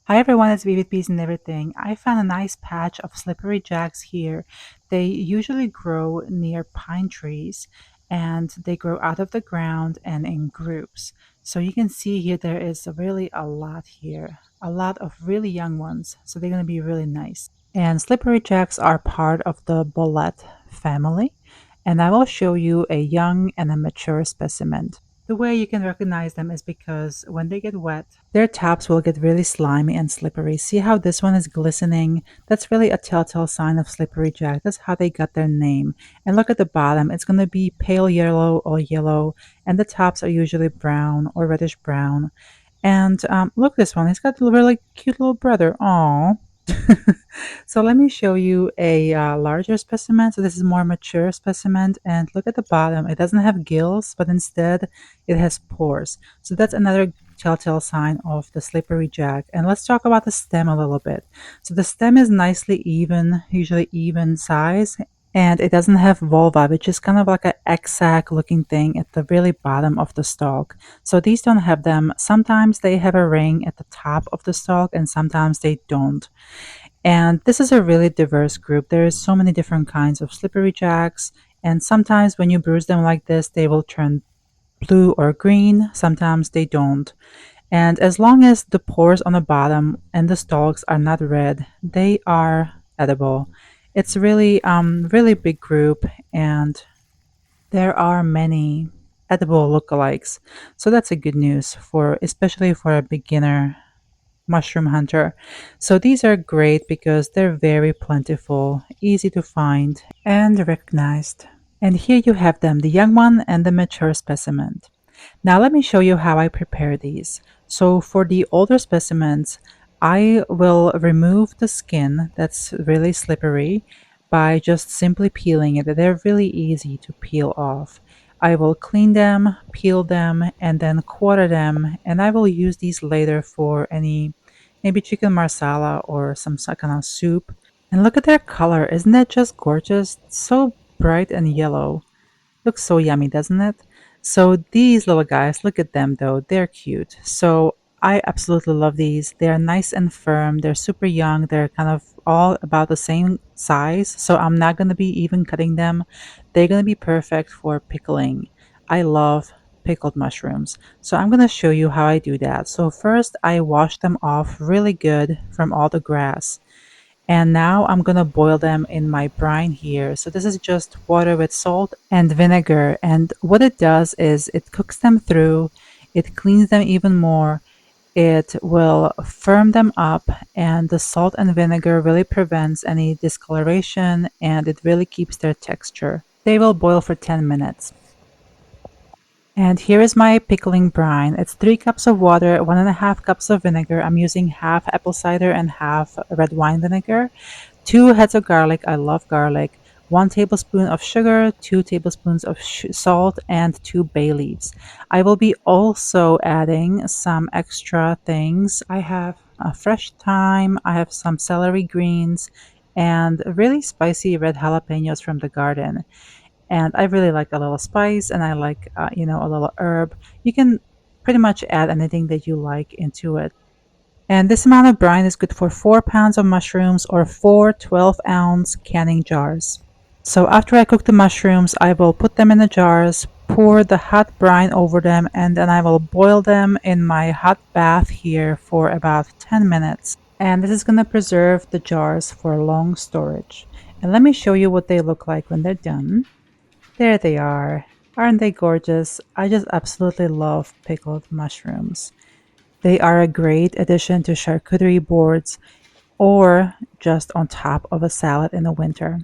Hi everyone, it's Vivid Peas and Everything. I found a nice patch of slippery jacks here. They usually grow near pine trees and they grow out of the ground and in groups. So you can see here there is really a lot here, a lot of really young ones. So they're going to be really nice. And slippery jacks are part of the bolete family. And I will show you a young and a mature specimen. The way you can recognize them is because when they get wet, their tops will get really slimy and slippery. See how this one is glistening? That's really a telltale sign of slippery jack. That's how they got their name. And look at the bottom. It's going to be pale yellow or yellow, and the tops are usually brown or reddish brown. And look, this one. He's got a really cute little brother. Aww. So let me show you a larger specimen. So this is more mature specimen, and look at the bottom. It doesn't have gills, but instead it has pores. So that's another telltale sign of the slippery jack. And let's talk about the stem a little bit. So the stem is nicely even, usually even size, and it doesn't have vulva, which is kind of like an egg-sac looking thing at the really bottom of the stalk. So these don't have them. Sometimes they have a ring at the top of the stalk, and sometimes they don't. And this is a really diverse group. There is so many different kinds of slippery jacks, and sometimes when you bruise them like this, they will turn blue or green. Sometimes they don't. And as long as the pores on the bottom and the stalks are not red, they are edible. It's really really big group, and there are many edible lookalikes. So that's a good news for especially for a beginner mushroom hunter. So these are great because they're very plentiful, easy to find, and recognized. And here you have them, the young one and the mature specimen. Now let me show you how I prepare these. So for the older specimens, I will remove the skin that's really slippery by just simply peeling it. They're really easy to peel off. I will clean them, peel them, and then quarter them, and I will use these later for any maybe chicken marsala or some kind of soup. And look at their color. Isn't that just gorgeous? So bright and yellow. Looks so yummy, doesn't it? So these little guys, look at them though, they're cute. So I absolutely love these. They're nice and firm. They're super young. They're kind of all about the same size. So I'm not going to be even cutting them. They're going to be perfect for pickling. I love pickled mushrooms. So I'm going to show you how I do that. So first I wash them off really good from all the grass. And now I'm gonna boil them in my brine here. So this is just water with salt and vinegar. And what it does is it cooks them through, it cleans them even more, it will firm them up, and the salt and vinegar really prevents any discoloration and it really keeps their texture. They will boil for 10 minutes. And here is my pickling brine. It's 3 cups of water, 1.5 cups of vinegar. I'm using half apple cider and half red wine vinegar. 2 heads of garlic. I love garlic. 1 tablespoon of sugar, 2 tablespoons of salt, and 2 bay leaves. I will be also adding some extra things. I have a fresh thyme, I have some celery greens, and really spicy red jalapenos from the garden. And I really like a little spice, and I like, a little herb. You can pretty much add anything that you like into it. And this amount of brine is good for 4 pounds of mushrooms or 4 12-ounce canning jars. So after I cook the mushrooms, I will put them in the jars, pour the hot brine over them, and then I will boil them in my hot bath here for about 10 minutes. And this is going to preserve the jars for long storage. And let me show you what they look like when they're done. There they are. Aren't they gorgeous? I just absolutely love pickled mushrooms. They are a great addition to charcuterie boards or just on top of a salad in the winter.